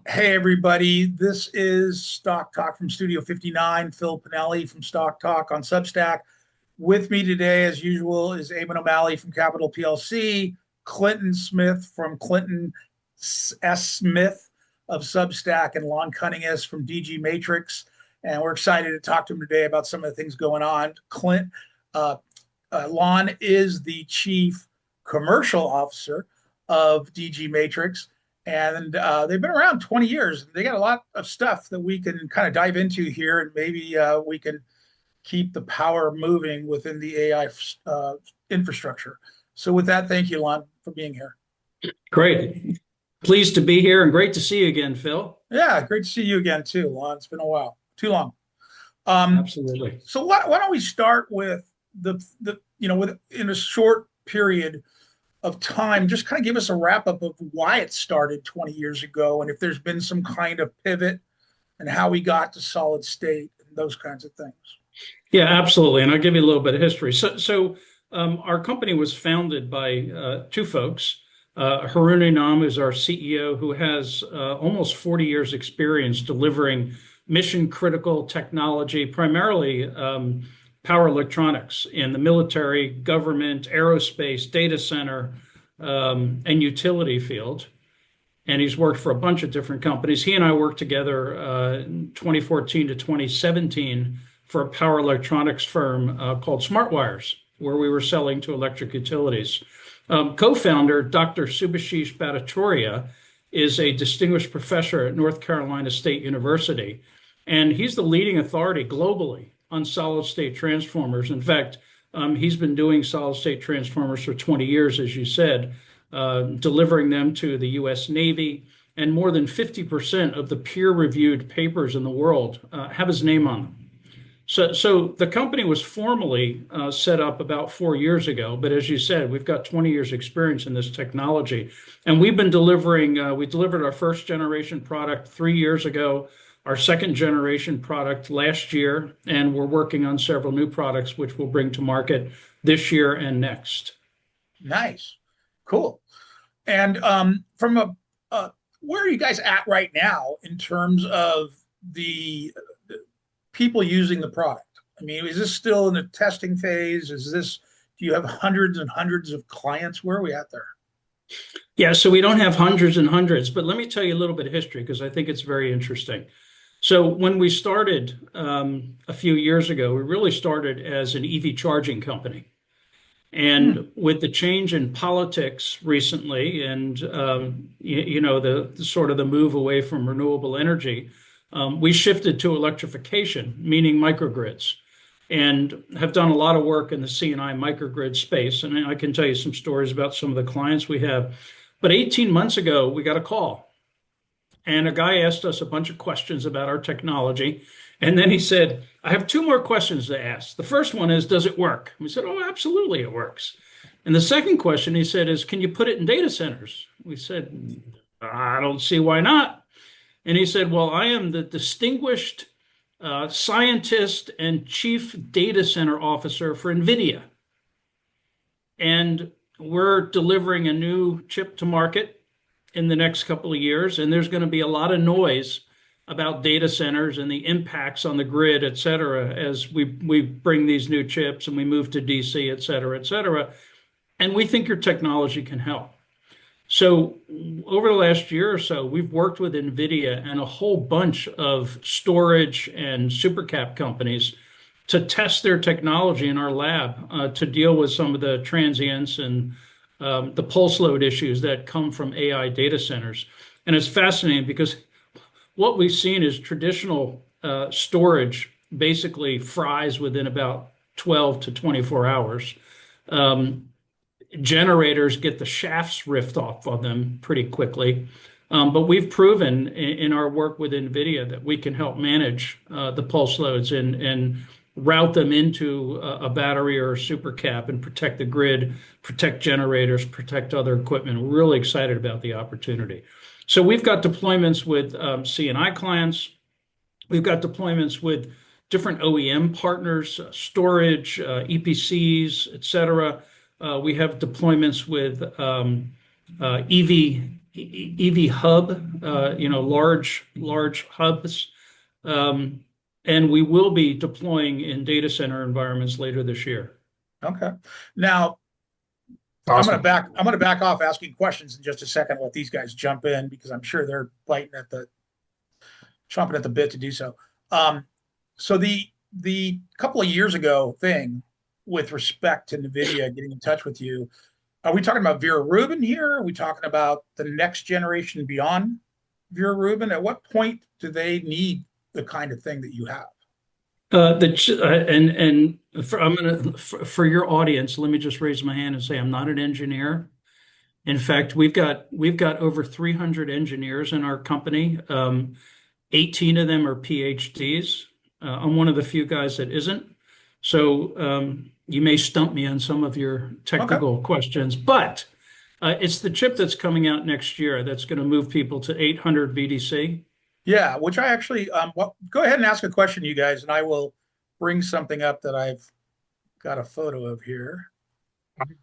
Hey, everybody. This is Stock Talk from Studio 59. Phil Pinelli from Stock Talk on Substack. With me today, as usual, is Eamon O'Malley from Capital PLC, Clinton Smith from Clinton S. Smith of Substack, and Lon Cunningham from DG Matrix. And we're excited to talk to him today about some of the things going on. Uh, Lon is the chief commercial officer of DG Matrix, and they've been around 20 years. They got a lot of stuff that we can kind of dive into here, and maybe we can keep the power moving within the AI infrastructure. So, with that, thank you, Lon, for being here. Great. Pleased to be here and great to see you again, Phil. Yeah, great to see you again too, Lon. It's been a while, too long. Um, Absolutely. so, why don't we start with with in a short period of time, just kind of give us a wrap up of why it started 20 years ago and if there's been some kind of pivot and how we got to solid state and those kinds of things. Yeah, absolutely. And I'll give you a little bit of history. Our company was founded by two folks. Harun Inam is our CEO, who has almost 40 years experience delivering mission critical technology, primarily power electronics in the military, government, aerospace, data center, and utility field. And he's worked for a bunch of different companies. He and I worked together in 2014 to 2017 for a power electronics firm called SmartWires, where we were selling to electric utilities. Co-founder Dr. Subhashish Bhattacharya is a distinguished professor at North Carolina State University, and he's the leading authority globally on solid state transformers. In fact, he's been doing solid state transformers for 20 years, as you said, delivering them to the US Navy. And more than 50% of the peer reviewed papers in the world have his name on them. So the company was formally set up about 4 years ago, but as you said, we've got 20 years experience in this technology, and we've been delivering. We delivered our first generation product 3 years ago, our second generation product last year, and we're working on several new products which we'll bring to market this year and next. Nice, cool. And from where are you guys at right now in terms of the people using the product? I mean, is this still in the testing phase? Do you have hundreds and hundreds of clients? Where are we at there? Yeah, so we don't have hundreds and hundreds, but let me tell you a little bit of history because I think it's very interesting. So when we started a few years ago, we really started as an EV charging company. Hmm. And with the change in politics recently, and the sort of the move away from renewable energy, we shifted to electrification, meaning microgrids, and have done a lot of work in the C&I microgrid space. And I can tell you some stories about some of the clients we have. But 18 months ago, we got a call, and a guy asked us a bunch of questions about our technology. And then he said, I have two more questions to ask. The first one is, does it work? We said, oh, absolutely, it works. And the second question he said is, can you put it in data centers? We said, I don't see why not. And he said, well, I am the distinguished scientist and chief data center officer for NVIDIA. And we're delivering a new chip to market in the next couple of years. And there's going to be a lot of noise about data centers and the impacts on the grid, et cetera, as we bring these new chips and we move to DC, et cetera, et cetera. And we think your technology can help. So over the last year or so, we've worked with NVIDIA and a whole bunch of storage and supercap companies to test their technology in our lab to deal with some of the transients and the pulse load issues that come from AI data centers. And it's fascinating because what we've seen is traditional storage basically fries within about 12 to 24 hours. Um, Generators get the shafts ripped off of them pretty quickly. But we've proven in our work with NVIDIA that we can help manage the pulse loads and route them into a battery or a super cap and protect the grid, protect generators, protect other equipment. We're really excited about the opportunity. So we've got deployments with C&I clients. We've got deployments with different OEM partners, storage, EPCs, et cetera. We have deployments with EV EV hub, large hubs. Um, and we will be deploying in data center environments later this year. Okay. Now, Awesome. I'm gonna back off asking questions in just a second. Let these guys jump in because I'm sure they're chomping at the bit to do so. So the couple of years ago thing with respect to NVIDIA getting in touch with you, are we talking about Vera Rubin here? Are we talking about the next generation beyond Vera Rubin? At what point do they need the kind of thing that you have? For your audience, let me just raise my hand and say I'm not an engineer. In fact, we've got over 300 engineers in our company. 18 of them are PhDs. I'm one of the few guys that isn't. So you may stump me on some of your technical questions, but it's the chip that's coming out next year that's going to move people to 800 VDC. Yeah, which I actually well, go ahead and ask a question, you guys, and I will bring something up that I've got a photo of here.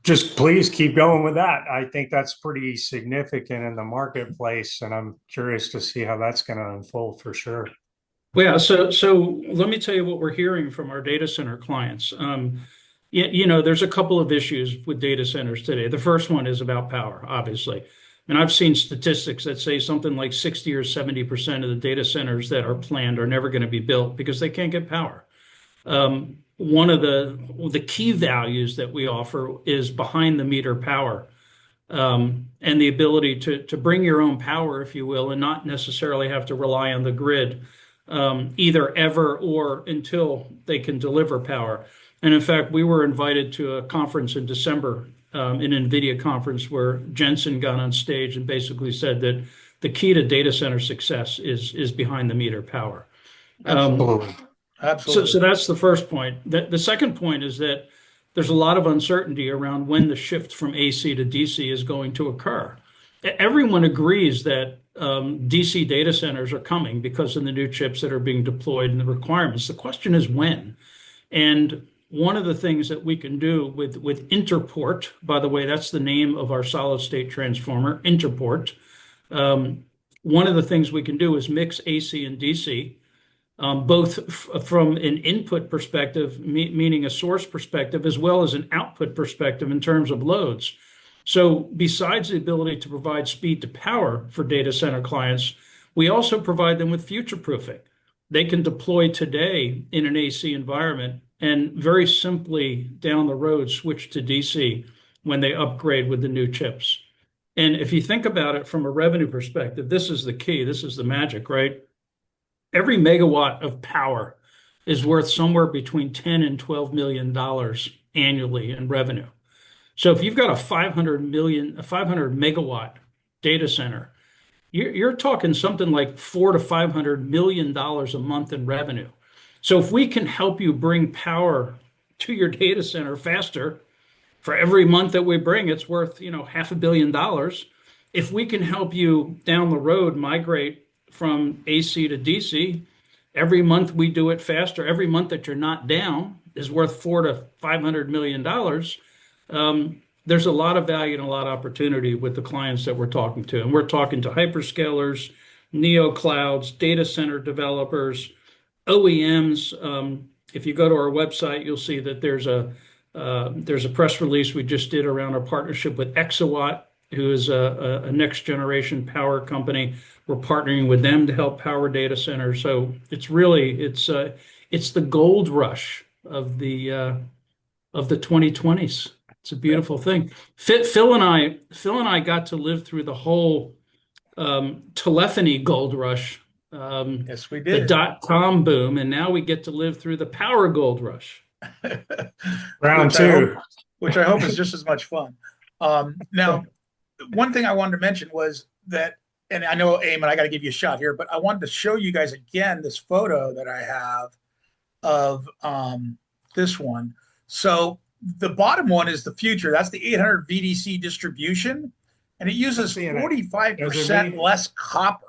Just please keep going with that. I think that's pretty significant in the marketplace, and I'm curious to see how that's going to unfold for sure. Yeah, so let me tell you what we're hearing from our data center clients. There's a couple of issues with data centers today. The first one is about power, obviously. And I've seen statistics that say something like 60 or 70% of the data centers that are planned are never going to be built because they can't get power. One of the key values that we offer is behind the meter power, and the ability to bring your own power, if you will, and not necessarily have to rely on the grid, either ever or until they can deliver power. And in fact, we were invited to a conference in December, an NVIDIA conference, where Jensen got on stage and basically said that the key to data center success is behind the meter power. Absolutely. So that's the first point. The second point is that there's a lot of uncertainty around when the shift from AC to DC is going to occur. Everyone agrees that DC data centers are coming because of the new chips that are being deployed and the requirements. The question is when. And one of the things that we can do with Interport, by the way, that's the name of our solid state transformer, Interport. One of the things we can do is mix AC and DC, both from an input perspective, meaning a source perspective, as well as an output perspective in terms of loads. So besides the ability to provide speed to power for data center clients, we also provide them with future proofing. They can deploy today in an AC environment and very simply down the road switch to DC when they upgrade with the new chips. And if you think about it from a revenue perspective, this is the key, this is the magic, right? Every megawatt of power is worth somewhere between $10 and $12 million annually in revenue. So if you've got a 500 megawatt data center, you're talking something like $400 to $500 million a month in revenue. So if we can help you bring power to your data center faster, for every month that we bring, it's worth, $500 million. If we can help you down the road migrate from AC to DC, every month we do it faster. Every month that you're not down is worth $400 to $500 million. There's a lot of value and a lot of opportunity with the clients that we're talking to. And we're talking to hyperscalers, neo clouds, data center developers, OEMs. If you go to our website, you'll see that there's a press release we just did around our partnership with Exawatt, who is a next generation power company. We're partnering with them to help power data centers. So it's the gold rush of the 2020s. It's a beautiful thing. Phil and I got to live through the whole telephony gold rush. Yes, we did. The dot-com boom, and now we get to live through the power gold rush. Round two. Which I hope is just as much fun. Now, one thing I wanted to mention was that, and I know, Eamon, I got to give you a shot here, but I wanted to show you guys again this photo that I have of this one. So the bottom one is the future. That's the 800 VDC distribution, and it uses 45% less copper.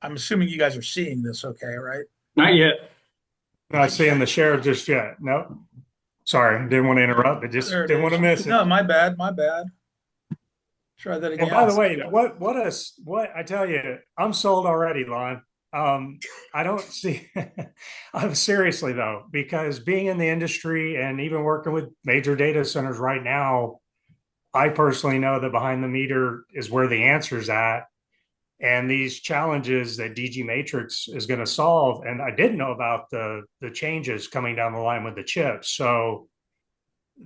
I'm assuming you guys are seeing this okay, right? Not yet. Not seeing the share just yet. No. Sorry, didn't want to interrupt, but just didn't want to miss it. No, my bad. Try that And by again. the way, what I tell you, I'm sold already, Lon. I don't see. I'm seriously though, because being in the industry and even working with major data centers right now, I personally know that behind the meter is where the answer's at, and these challenges that DG Matrix is going to solve. And I didn't know about the changes coming down the line with the chips, so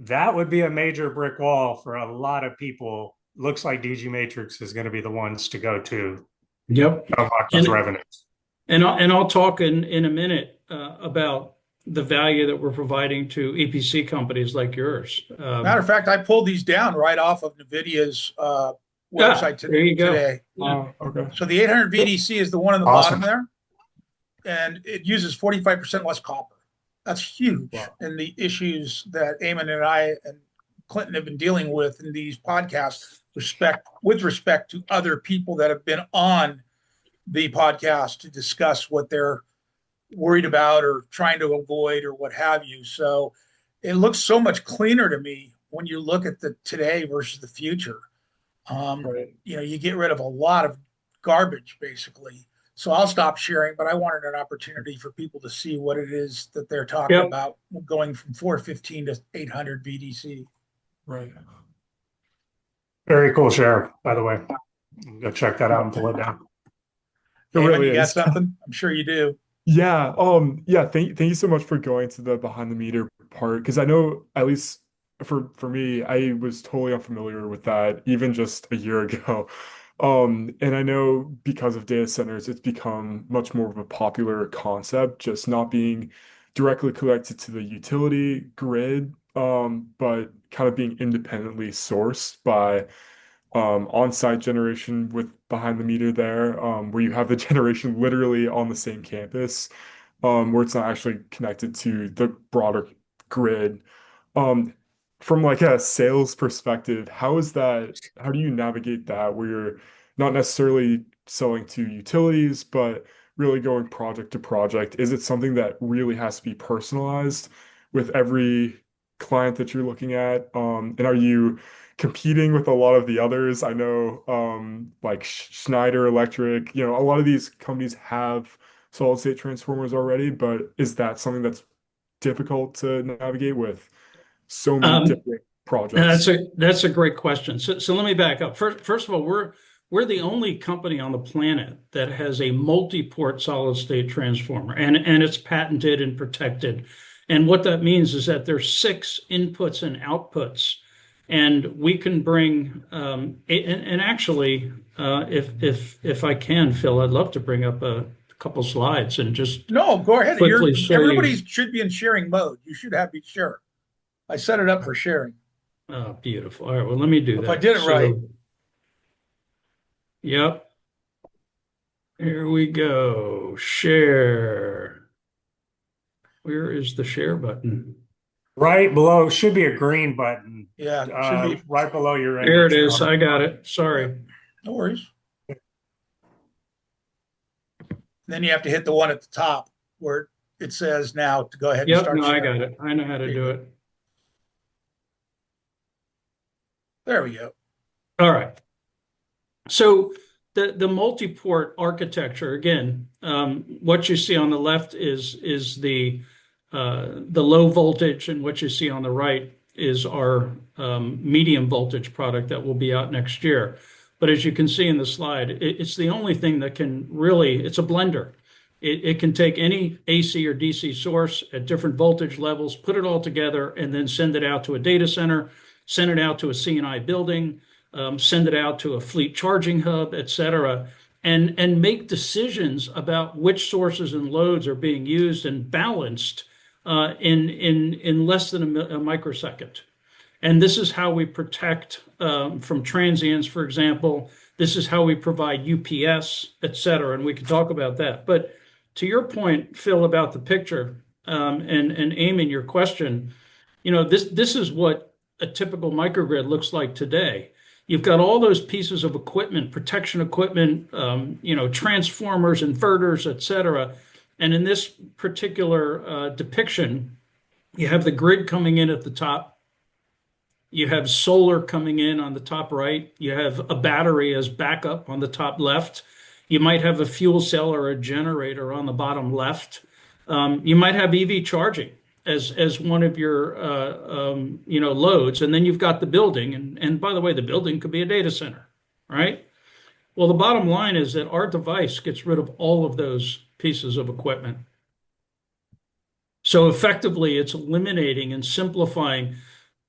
that would be a major brick wall for a lot of people. Looks like DG Matrix is going to be the ones to go to Yep. unlock those And revenues. I'll talk in a minute about the value that we're providing to EPC companies like yours. Matter of fact, I pulled these down right off of NVIDIA's Yeah, website there you go. today. Yeah. Okay. So the 800 VDC is the one on the Awesome. bottom there, and it uses 45% less copper. That's huge. Wow. And the issues that Eamon and I and Clinton have been dealing with in these podcasts with respect to other people that have been on the podcast to discuss what they're worried about or trying to avoid or what have you. So it looks so much cleaner to me when you look at the today versus the future. Right. You get rid of a lot of garbage basically. So I'll stop sharing, but I wanted an opportunity for people to see what it is that they're talking Yep. about going from 415 to 800 VDC. Right. Very cool share, by the way. Go check that out and pull it down. It Eamon, really you got is. something? I'm sure you do. Yeah. Yeah. Thank you so much for going to the behind the meter part because I know at least for me, I was totally unfamiliar with that even just a year ago. And I know because of data centers, it's become much more of a popular concept, just not being directly connected to the utility grid, but kind of being independently sourced by on-site generation with behind the meter there, where you have the generation literally on the same campus, where it's not actually connected to the broader grid. Um, from like a sales perspective, how do you navigate that where you're not necessarily selling to utilities, but really going project to project? Is it something that really has to be personalized with every client that you're looking at? And are you competing with a lot of the others? I know, like Schneider Electric, a lot of these companies have solid state transformers already, but is that something that's difficult to navigate with so many Um, different projects? that's a great question. So let me back up. First of all, we're the only company on the planet that has a multi-port solid state transformer, and it's patented and protected. And what that means is that there's 6 inputs and outputs, and we can bring and actually, if I can, Phil, I'd love to bring up a couple slides and just No, go ahead. quickly show Everybody you. should be in sharing mode. You should have me share. I set it up for sharing. Oh, beautiful. All right, well, let me do If I that. did it right. Yep. Here we go. Share. Where is the share button? Right below should be a green button. Yeah, should be. Right below your There it image. is. I got it. Sorry. No worries. Then you have to hit the one at the top where it says now to go ahead and Yep, start no, I sharing. got it. I know how to do it. There we go. All right. So the multi-port architecture, again, what you see on the left is the low voltage, and what you see on the right is our medium voltage product that will be out next year. But as you can see in the slide, it's the only thing that can really, it's a blender. It can take any AC or DC source at different voltage levels, put it all together, and then send it out to a data center, send it out to a C&I building, send it out to a fleet charging hub, et cetera, and make decisions about which sources and loads are being used and balanced in less than a microsecond. And this is how we protect from transients, for example. This is how we provide UPS, et cetera, and we can talk about that. But to your point, Phil, about the picture and Eamon, your question, this is what a typical microgrid looks like today. You've got all those pieces of equipment, protection equipment, transformers, inverters, et cetera. And in this particular depiction, you have the grid coming in at the top. You have solar coming in on the top right. You have a battery as backup on the top left. You might have a fuel cell or a generator on the bottom left. You might have EV charging as one of your loads, and then you've got the building. And by the way, the building could be a data center, right? Well, the bottom line is that our device gets rid of all of those pieces of equipment. So effectively, it's eliminating and simplifying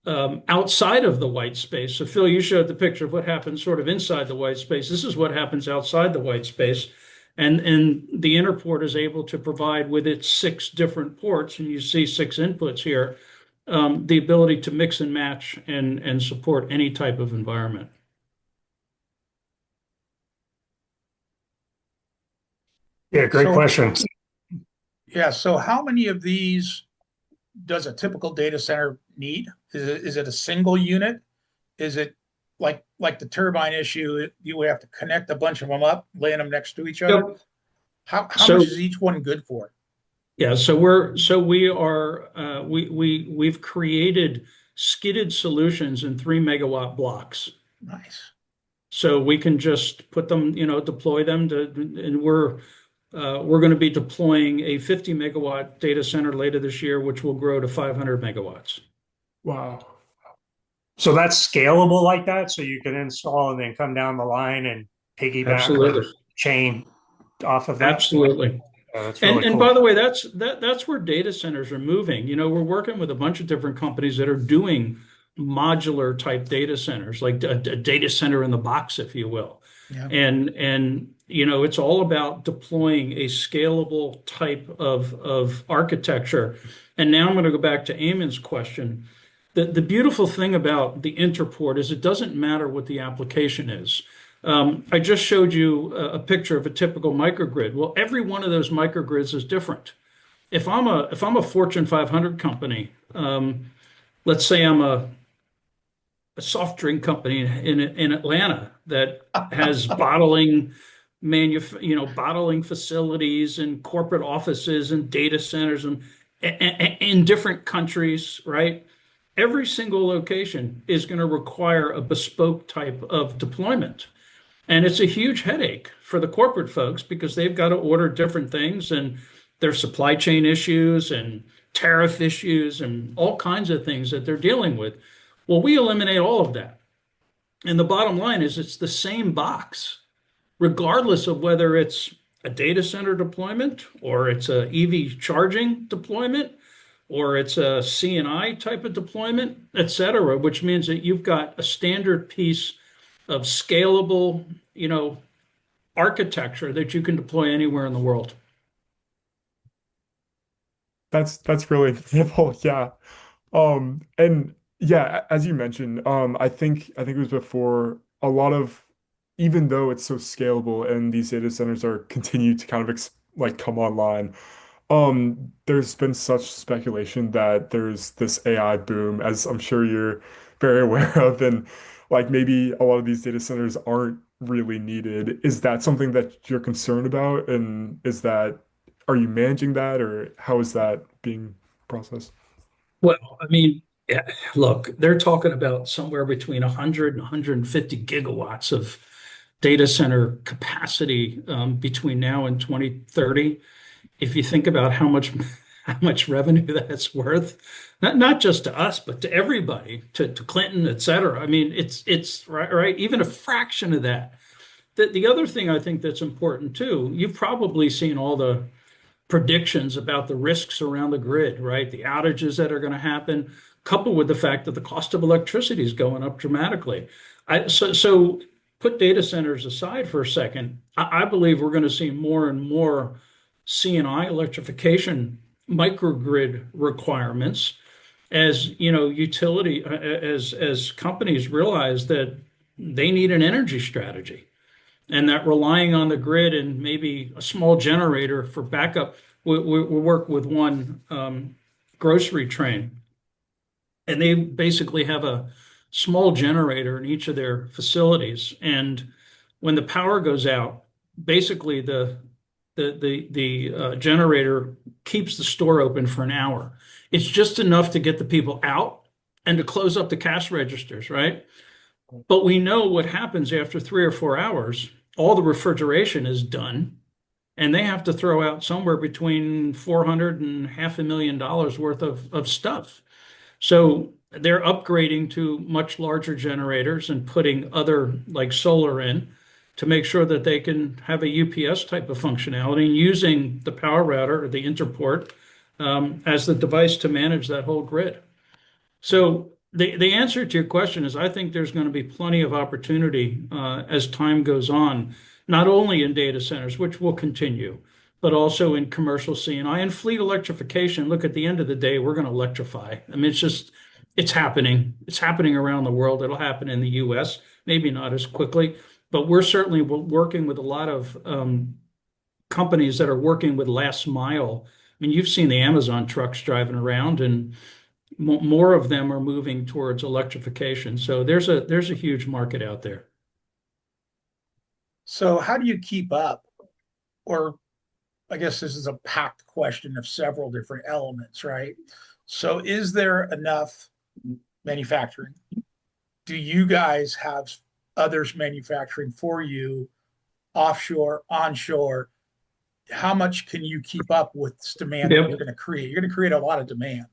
outside of the white space. So Phil, you showed the picture of what happens sort of inside the white space. This is what happens outside the white space. And the interport is able to provide with its 6 different ports, and you see 6 inputs here, the ability to mix and match and support any type of environment. Yeah, great So- question. Yeah, so how many of these does a typical data center need? Is it a single unit? Is it like the turbine issue? You have to connect a bunch of them up, laying them next to each other. Yep. How So- much is each one good for? Yeah, we've created skidded solutions in 3 MW blocks. Nice. So we can just put them, deploy them and we're going to be deploying a 50 MW data center later this year, which will grow to 500 megawatts. Wow. So that's scalable like that, so you can install and then come down the line and piggyback or Absolutely. chain off of that. Absolutely. That's And really and cool. by the way, that's where data centers are moving. We're working with a bunch of different companies that are doing modular type data centers, like a data center in the box, if you will. Yeah. And it's all about deploying a scalable type of architecture. And now I'm going to go back to Eamon's question. The beautiful thing about the interport is it doesn't matter what the application is. I just showed you a picture of a typical microgrid. Well, every one of those microgrids is different. If I'm a Fortune 500 company, let's say I'm a soft drink company in Atlanta that has bottling bottling facilities and corporate offices and data centers and in different countries, right? Every single location is going to require a bespoke type of deployment. And it's a huge headache for the corporate folks because they've got to order different things and there's supply chain issues and tariff issues and all kinds of things that they're dealing with. Well, we eliminate all of that. And the bottom line is it's the same box, regardless of whether it's a data center deployment or it's a EV charging deployment or it's a C&I type of deployment, et cetera, which means that you've got a standard piece of scalable, architecture that you can deploy anywhere in the world. That's really incredible. Yeah. And yeah, as you mentioned, I think it was before a lot of, even though it's so scalable and these data centers are continue to kind of like come online, there's been such speculation that there's this AI boom, as I'm sure you're very aware of, and like maybe a lot of these data centers aren't really needed. Is that something that you're concerned about? And are you managing that, or how is that being processed? Well, I mean, yeah, look, they're talking about somewhere between 100 and 150 gigawatts of data center capacity between now and 2030. If you think about how much revenue that's worth, not just to us, but to everybody, to Clinton, et cetera. I mean, it's right, even a fraction of that. The other thing I think that's important too, you've probably seen all the predictions about the risks around the grid, right? The outages that are going to happen, coupled with the fact that the cost of electricity is going up dramatically. So put data centers aside for a second. I believe we're going to see more and more C&I electrification microgrid requirements as as companies realize that they need an energy strategy and that relying on the grid and maybe a small generator for backup. We work with one grocery train, and they basically have a small generator in each of their facilities. And when the power goes out, basically the generator keeps the store open for an hour. It's just enough to get the people out and to close up the cash registers, right? But we know what happens after 3 or 4 hours. All the refrigeration is done, and they have to throw out somewhere between 400 and $500,000 worth of stuff. So they're upgrading to much larger generators and putting other like solar in to make sure that they can have a UPS type of functionality and using the power router or the interport as the device to manage that whole grid. So the answer to your question is I think there's going to be plenty of opportunity as time goes on, not only in data centers, which will continue, but also in commercial C&I and fleet electrification. Look, at the end of the day, we're going to electrify. I mean, it's happening. It's happening around the world. It'll happen in the US, maybe not as quickly, but we're certainly working with a lot of companies that are working with last mile. I mean, you've seen the Amazon trucks driving around, and more of them are moving towards electrification. So there's a huge market out there. So how do you keep up? Or I guess this is a packed question of several different elements, right? So is there enough manufacturing? Do you guys have others manufacturing for you, offshore, onshore? How much can you keep up with this demand that Yep. you're going to create? You're going to create a lot of demand,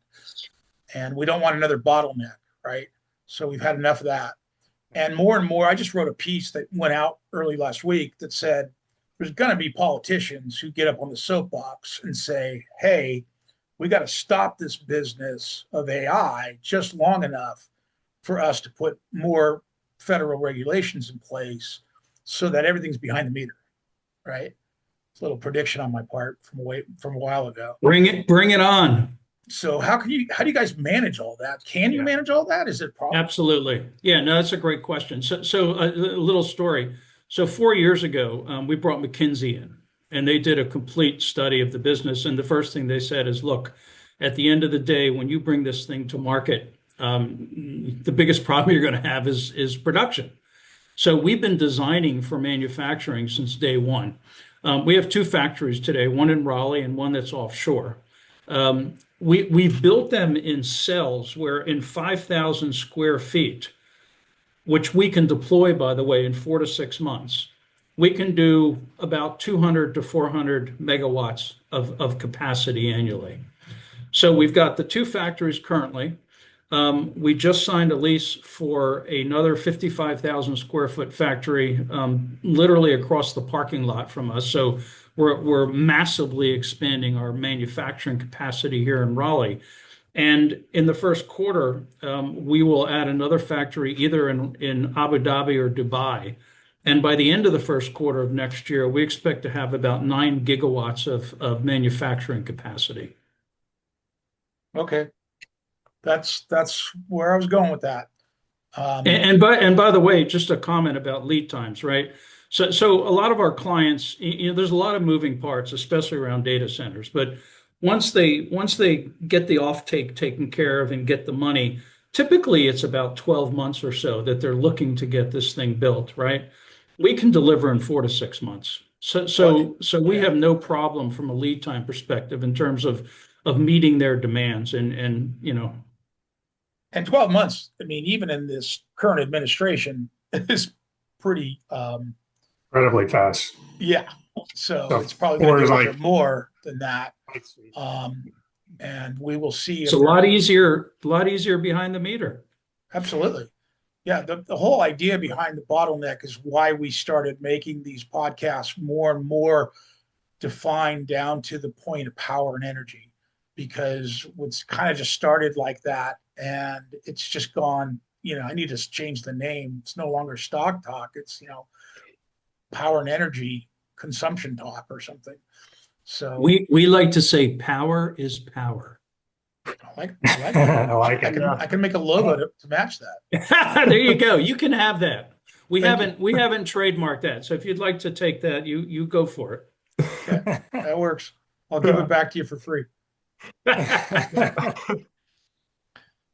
and we don't want another bottleneck, right? So we've had enough of that. And more, I just wrote a piece that went out early last week that said there's going to be politicians who get up on the soapbox and say, hey, we got to stop this business of AI just long enough for us to put more federal regulations in place so that everything's behind the meter, right? It's a little prediction on my part from a while ago. Bring it on. So how do you guys manage all that? Can you Yeah. manage all that? Is it a problem? Absolutely. Yeah, no, that's a great question. So a little story. So 4 years ago, we brought McKinsey in, and they did a complete study of the business. And the first thing they said is, look, at the end of the day, when you bring this thing to market, the biggest problem you're going to have is production. So we've been designing for manufacturing since day one. We have two factories today, one in Raleigh and one that's offshore. We've built them in cells where in 5,000 square feet, which we can deploy, by the way, in 4 to 6 months, we can do about 200 to 400 megawatts of capacity annually. So we've got the two factories currently. We just signed a lease for another 55,000 square foot factory, literally across the parking lot from us. So we're massively expanding our manufacturing capacity here in Raleigh. And in the first quarter, we will add another factory either in Abu Dhabi or Dubai. And by the end of the first quarter of next year, we expect to have about 9 gigawatts of manufacturing capacity. Okay. That's where I was going with that. And by the way, just a comment about lead times, right? So a lot of our clients, there's a lot of moving parts, especially around data centers. But once they get the offtake taken care of and get the money, typically it's about 12 months or so that they're looking to get this thing built, right? We can deliver in 4 to 6 months. So we have no problem from a lead time perspective in terms of meeting their demands and And 12 months, I mean, even in this current administration, is pretty, Incredibly fast. yeah. So So it's probably or going to is be like more than that. And we will see. it's a lot easier behind the meter. Absolutely. Yeah. The whole idea behind the bottleneck is why we started making these podcasts more and more defined down to the point of power and energy, because it's kind of just started like that. And it's just gone, I need to change the name. It's no longer stock talk. It's, power and energy consumption talk or something. So We like to say power is power. I like it. I like it. I can make a logo to match that. There you go. You can have that. We haven't trademarked that. So if you'd like to take that, you go for it. Okay, that works. I'll give it back to you for free.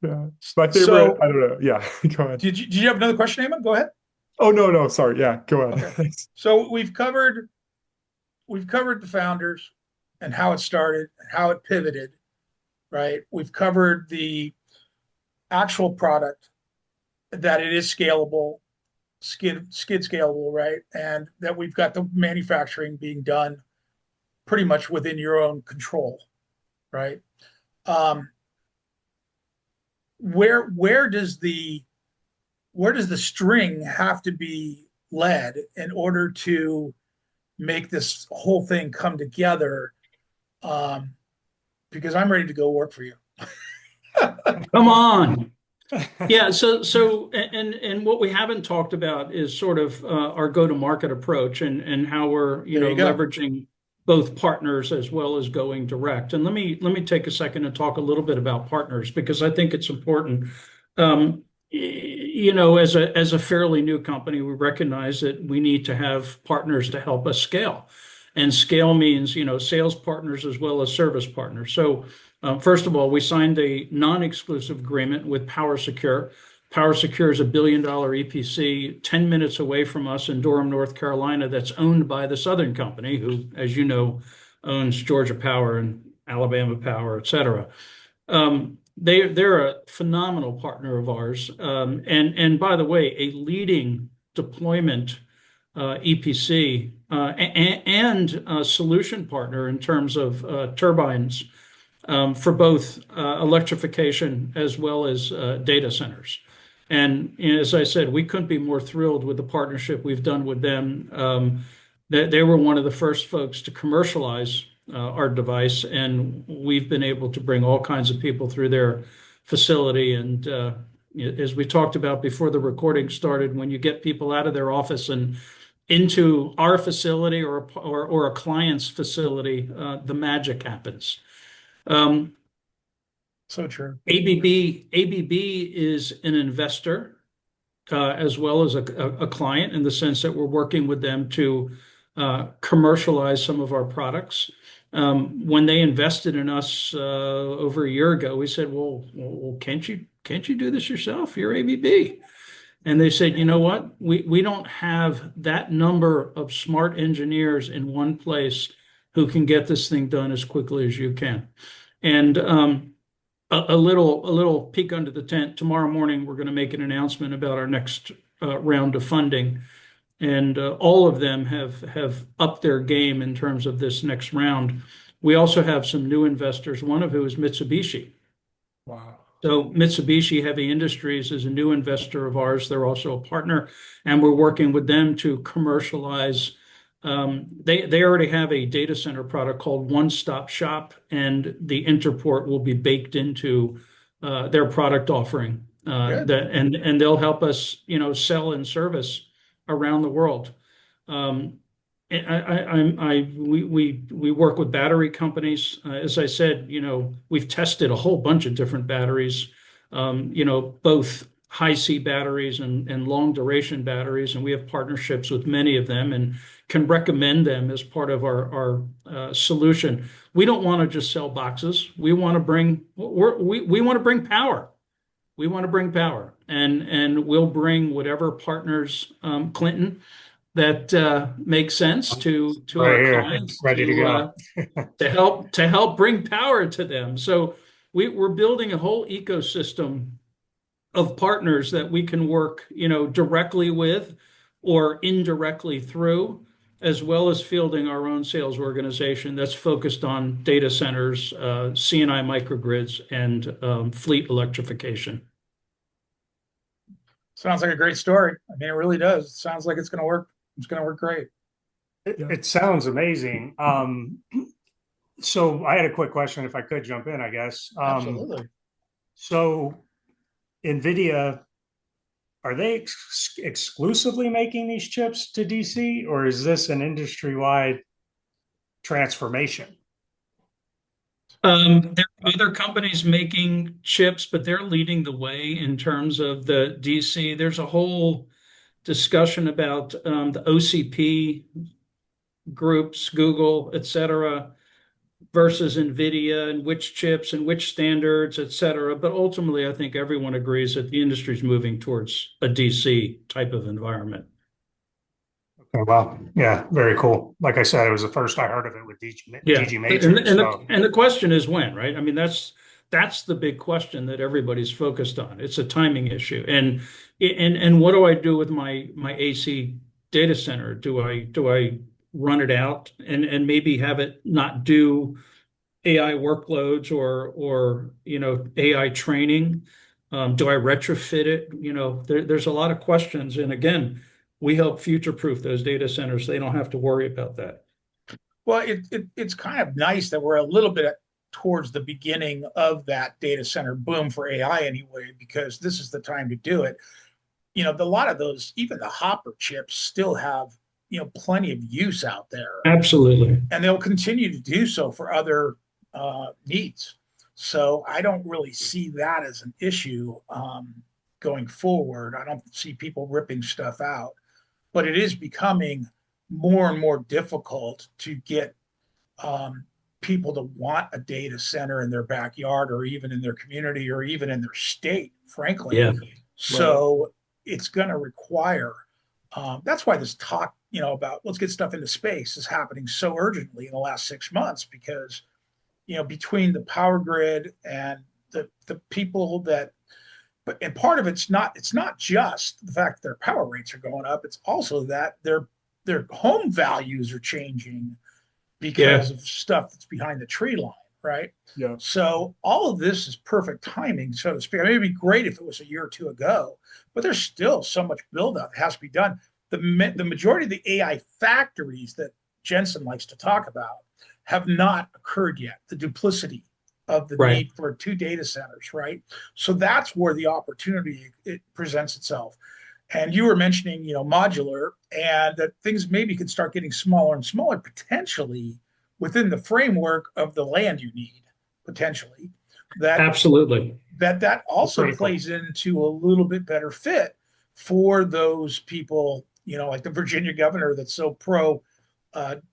Yeah. My favorite, So- I don't know. Yeah, go ahead. Did you have another question, Eamon? Go ahead. Oh, no, sorry. Yeah, go ahead. Okay. So we've covered the founders and how it started and how it pivoted, right? We've covered the actual product, that it is scalable, skid scalable, right? And that we've got the manufacturing being done pretty much within your own control, right? Um, where does the string have to be led in order to make this whole thing come together? Um, because I'm ready to go work for you. Come on. Yeah, and what we haven't talked about is sort of our go-to-market approach and how we're, There you go. leveraging both partners as well as going direct. And let me take a second and talk a little bit about partners because I think it's important. As a fairly new company, we recognize that we need to have partners to help us scale. And scale means, sales partners as well as service partners. So first of all, we signed a non-exclusive agreement with PowerSecure. PowerSecure is $1 billion EPC 10 minutes away from us in Durham, North Carolina, that's owned by the Southern Company, who, as you know, owns Georgia Power and Alabama Power, et cetera. They're a phenomenal partner of ours. And by the way, a leading deployment EPC and a solution partner in terms of turbines for both electrification as well as data centers. And as I said, we couldn't be more thrilled with the partnership we've done with them. They were one of the first folks to commercialize our device, and we've been able to bring all kinds of people through their facility. And as we talked about before the recording started, when you get people out of their office and into our facility or a client's facility, the magic happens. So true. ABB is an investor as well as a client in the sense that we're working with them to commercialize some of our products. When they invested in us over a year ago, we said, "Well, can't you do this yourself? You're ABB." And they said, "You know what? We don't have that number of smart engineers in one place who can get this thing done as quickly as you can." And a little peek under the tent. Tomorrow morning, we're going to make an announcement about our next round of funding, and all of them have upped their game in terms of this next round. We also have some new investors, one of who is Mitsubishi. Wow. So Mitsubishi Heavy Industries is a new investor of ours. They're also a partner, and we're working with them to commercialize. They already have a data center product called One Stop Shop, and the Interport will be baked into their product offering. Good. And they'll help us, sell and service around the world. We work with battery companies. As I said, we've tested a whole bunch of different batteries, both high C batteries and long duration batteries, and we have partnerships with many of them and can recommend them as part of our solution. We don't want to just sell boxes. We want to bring power. We want to bring power, and we'll bring whatever partners, Clinton, that makes sense to Right our here, clients ready to go. to help bring power to them. So we're building a whole ecosystem of partners that we can work, directly with or indirectly through, as well as fielding our own sales organization that's focused on data centers, C&I microgrids, and fleet electrification. Sounds like a great story. I mean, it really does. It sounds like it's going to work. It's going to work great. It sounds amazing. So I had a quick question, if I could jump in, I guess. Absolutely. So NVIDIA, are they exclusively making these chips to DC, or is this an industry-wide transformation? There are other companies making chips, but they're leading the way in terms of the DC. There's a whole discussion about the OCP groups, Google, et cetera, versus NVIDIA and which chips and which standards, et cetera. But ultimately, I think everyone agrees that the industry is moving towards a DC type of environment. Okay, well, yeah, very cool. Like I said, it was the first I heard of it with DG Yeah, Matrix. and the question is when, right? I mean, that's that's the big question that everybody's focused on. It's a timing issue. And what do I do with my AC data center? Do I run it out and maybe have it not do AI workloads or AI training? Do I retrofit it? There's a lot of questions. And again, we help future-proof those data centers. They don't have to worry about that. Well, it's kind of nice that we're a little bit towards the beginning of that data center boom for AI anyway, because this is the time to do it. A lot of those, even the Hopper chips, still have plenty of use out there, Absolutely. and they'll continue to do so for other needs. So I don't really see that as an issue going forward. I don't see people ripping stuff out, but it is becoming more and more difficult to get people to want a data center in their backyard or even in their community or even in their state, frankly. Yeah. So it's going to require, that's why this talk, about let's get stuff into space is happening so urgently in the last 6 months, because, between the power grid and the people that, and part of it's not just the fact that their power rates are going up. It's also that their home values are changing because of stuff that's behind the tree line, right? Yeah. So all of this is perfect timing, so to speak. I mean, it'd be great if it was a year or two ago, but there's still so much buildup that has to be done. The majority of the AI factories that Jensen likes to talk about have not occurred yet. The duplicity of the Right. need for two data centers, right? So that's where the opportunity it presents itself. And you were mentioning, modular, and that things maybe could start getting smaller and smaller potentially within the framework of the land you need, potentially. Absolutely. That also Critical. plays into a little bit better fit for those people, like the Virginia governor that's so pro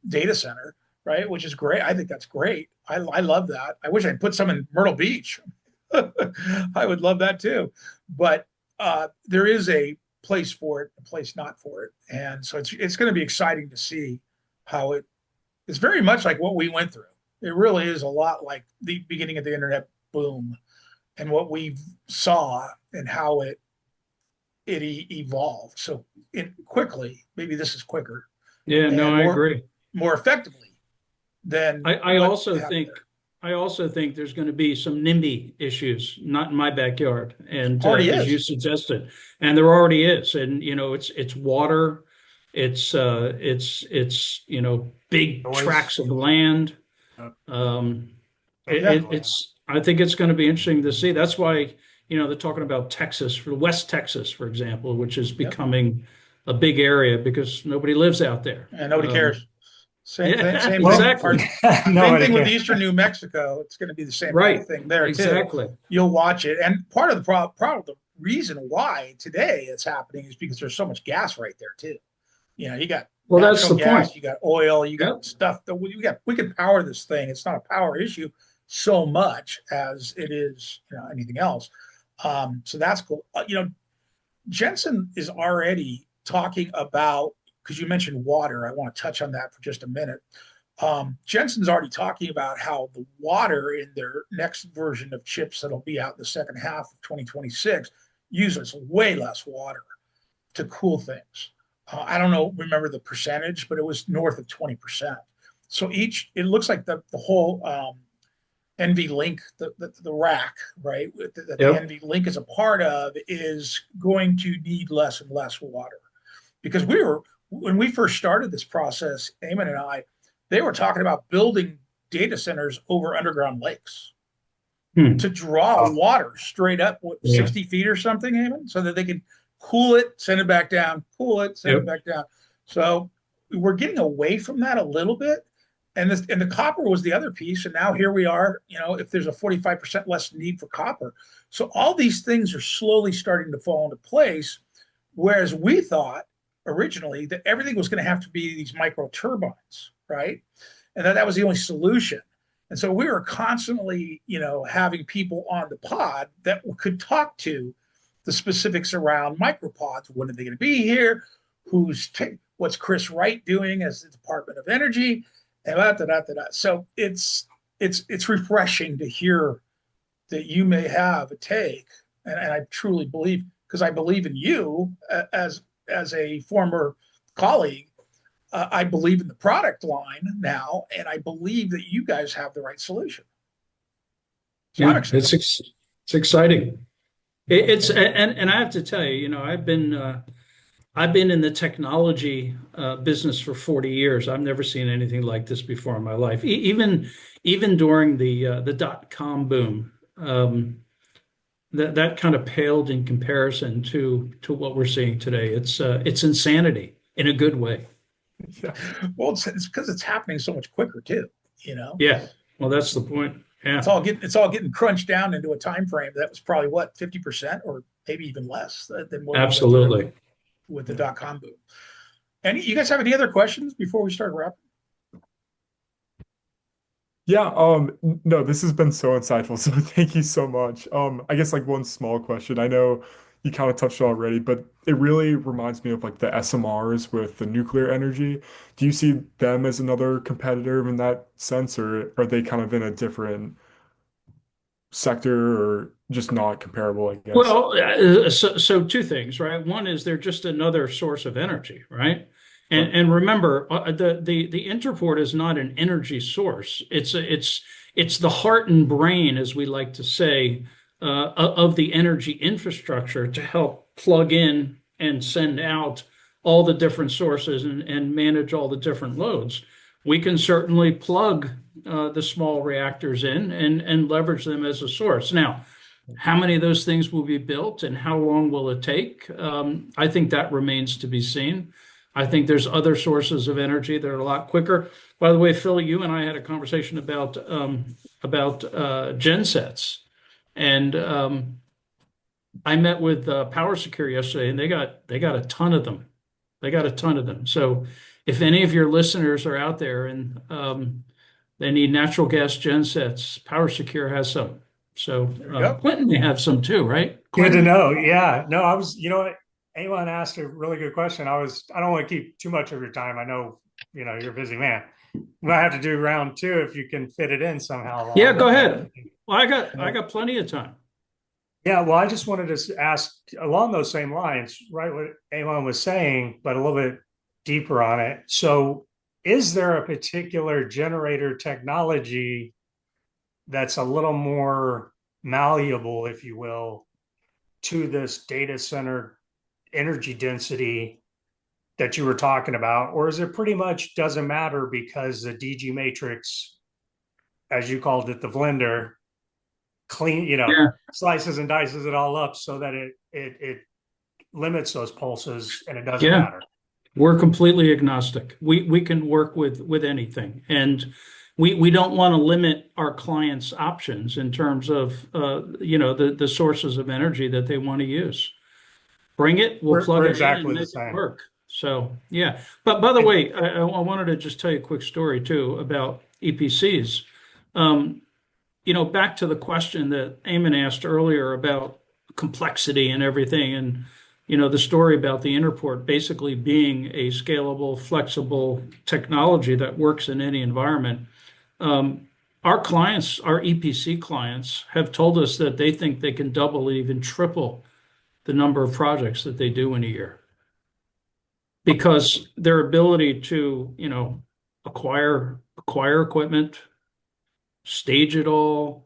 data center, right? Which is great. I think that's great. I love that. I wish I'd put some in Myrtle Beach. I would love that too. But there is a place for it, a place not for it. And so it's going to be exciting to see how it's very much like what we went through. It really is a lot like the beginning of the internet boom and what we saw and how it evolved. So quickly, maybe this is quicker Yeah, no, and I agree. more effectively than I what also happened think there. I also think there's going to be some NIMBY issues, not in my backyard, and Already as you is. suggested, and there already is, and it's water, it's big Noise. tracts of land. Uh, Um, Definitely. it's I think it's going to be interesting to see. That's why they're talking about Texas, for West Texas, for example, which is Yep. becoming a big area because nobody lives out there. And nobody cares. Same thing. Yeah, Same thing. exactly. Same Nobody thing with can. eastern New Mexico. It's going to be the same kind Right. of thing there too. Exactly. You'll watch it, and part of the problem, the reason why today it's happening is because there's so much gas right there too. You got Well, that's natural the gas, point. you got oil, you got Yep. stuff that we can power this thing. It's not a power issue so much as it is, anything else. So that's cool. Jensen is already talking about, because you mentioned water. I want to touch on that for just a minute. Jensen's already talking about how the water in their next version of chips that'll be out in the second half of 2026 uses way less water to cool things. I don't remember the percentage, but it was north of 20%. So it looks like the whole NV Link, the rack, right, that the Yep. NV Link is a part of, is going to need less and less water. Because when we first started this process, Eamon and I, they were talking about building data centers over underground lakes to draw Oh, water straight up, Yeah. 60 feet or something, Eamon, so that they could cool it, send it back down, cool it, send it Yep. back down. So we're getting away from that a little bit. And the copper was the other piece. And now here we are, if there's a 45% less need for copper. So all these things are slowly starting to fall into place. Whereas we thought originally that everything was going to have to be these micro turbines, right? And that was the only solution. And so we were constantly, having people on the pod that could talk to the specifics around micropods. When are they going to be here? What's Chris Wright doing as the Department of Energy? And So it's refreshing to hear that you may have a take, and I truly believe, because I believe in you as a former colleague. I believe in the product line now, and I believe that you guys have the right solution. So I'm Yeah, excited. it's exciting. It's and I have to tell you, I've been in the technology business for 40 years. I've never seen anything like this before in my life. Even during the dot-com boom, that kind of paled in comparison to what we're seeing today. It's insanity in a good way. Yeah. Well, it's because it's happening so much quicker too. Yeah. Well, that's the point. It's Yeah. all getting crunched down into a time frame that was probably what, 50% or maybe even less than what we went through Absolutely. with the dot-com boom. And you guys have any other questions before we start wrapping? Yeah, no, this has been so insightful, so thank you so much. I guess like one small question. I know you kind of touched on it already, but it really reminds me of like the SMRs with the nuclear energy. Do you see them as another competitor in that sense, or are they kind of in a different sector or just not comparable, I guess? Well, so two things, right? One is they're just another source of energy, right? Right. And remember, the Interport is not an energy source. It's the heart and brain, as we like to say, of the energy infrastructure to help plug in and send out all the different sources and manage all the different loads. We can certainly plug the small reactors in and leverage them as a source. Now, how many of those things will be built and how long will it take? I think that remains to be seen. I think there's other sources of energy that are a lot quicker. By the way, Phil, you and I had a conversation about gensets, and I met with PowerSecure yesterday, and they got a ton of them. They got a ton of them. So, if any of your listeners are out there and they need natural gas gensets, PowerSecure has some. So There you go. Clinton may have some too, right? Good to Clinton? know. Yeah. No, I was, what? Alan asked a really good question. I don't want to keep too much of your time. I know, you're a busy man. We might have to do round two if you can fit it in somehow, Yeah, Lon. go ahead. Well, I got plenty of time. Yeah, well, I just wanted to ask along those same lines, right? What Alan was saying, but a little bit deeper on it. So, is there a particular generator technology that's a little more malleable, if you will, to this data center energy density that you were talking about? Or is it pretty much doesn't matter because the DG matrix, as you called it, the blender, clean, Yeah, slices and dices it all up so that it limits those pulses and it doesn't yeah. matter. We're completely agnostic. We can work with anything, and we don't want to limit our clients' options in terms of the sources of energy that they want to use. Bring it, we'll We're, plug we're it in and exactly the make it same. work. So yeah. But by the And way, I wanted to just tell you a quick story too about EPCs. Um, back to the question that Eamon asked earlier about complexity and everything, and the story about the Interport basically being a scalable, flexible technology that works in any environment. Um, our clients, our EPC clients, have told us that they think they can double, even triple the number of projects that they do in a year because their ability to, acquire equipment, stage it all,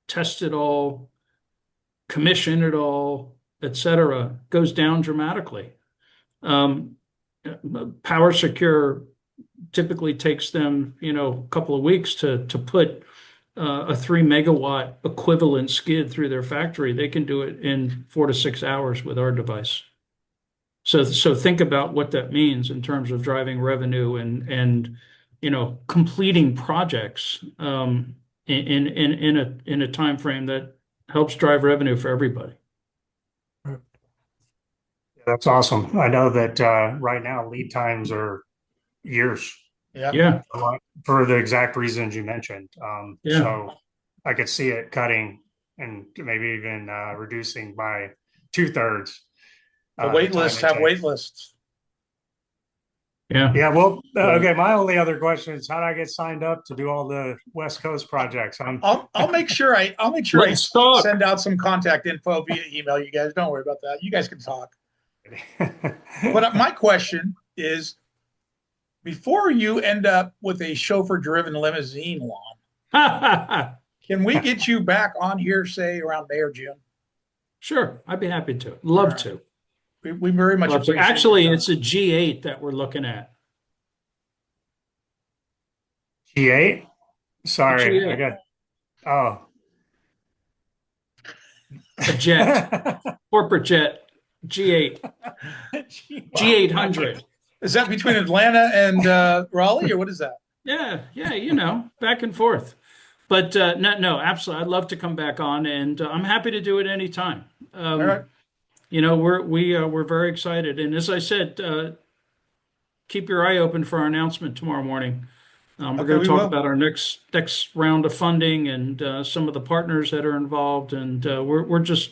test it all, commission it all, et cetera, goes down dramatically. Um, Power Secure typically takes them, a couple of weeks to put a 3 megawatt equivalent skid through their factory. They can do it in 4 to 6 hours with our device. So think about what that means in terms of driving revenue and completing projects in a time frame that helps drive revenue for everybody. that's awesome. I know that right now lead times are years Yeah. Yeah, for the exact reasons you mentioned. yeah, So I could see it cutting and maybe even reducing by two-thirds The the wait time lists it have wait takes. lists. Yeah. Yeah, well, okay. My only other question is how do I get signed up to do all the West Coast projects? I'll make sure I Let's talk. send out some contact info via email. You guys don't worry about that. You guys can talk. But my question is, before you end up with a chauffeur-driven limousine, Lon, can we get you back on here, say around May or June? Sure, I'd be happy to. Love right. to. We very much Love to. appreciate Actually, your it's a G8 that we're looking at. G8? A Sorry, I G8, got, oh. a jet, corporate jet, G8, G800. Is that between Atlanta and Raleigh, or what is that? Yeah, yeah, back and forth. But no, absolutely. I'd love to come back on, and I'm happy to do it anytime. All right. We're very excited, and as I said, keep your eye open for our announcement tomorrow morning. We're Okay, going we to talk will. about our next round of funding and some of the partners that are involved, and we're just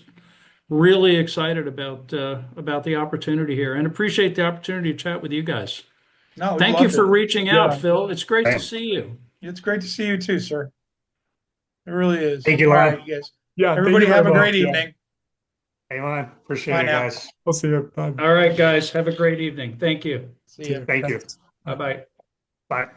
really excited about the opportunity here, and appreciate the opportunity to chat with you guys. No, we'd Thank you love for to. reaching out, Yeah. Phil. It's great to Thanks. see you. It's great to see you too, sir. It really is. Thank you, All Lon. right, you guys. Yeah, thank Everybody you have very a great much. Yeah. evening. Hey, Lon, Bye appreciate it, now. guys. I'll see you. Bye. All right, guys, have a great evening. Thank you. See you. Thank you. Bye bye. Bye.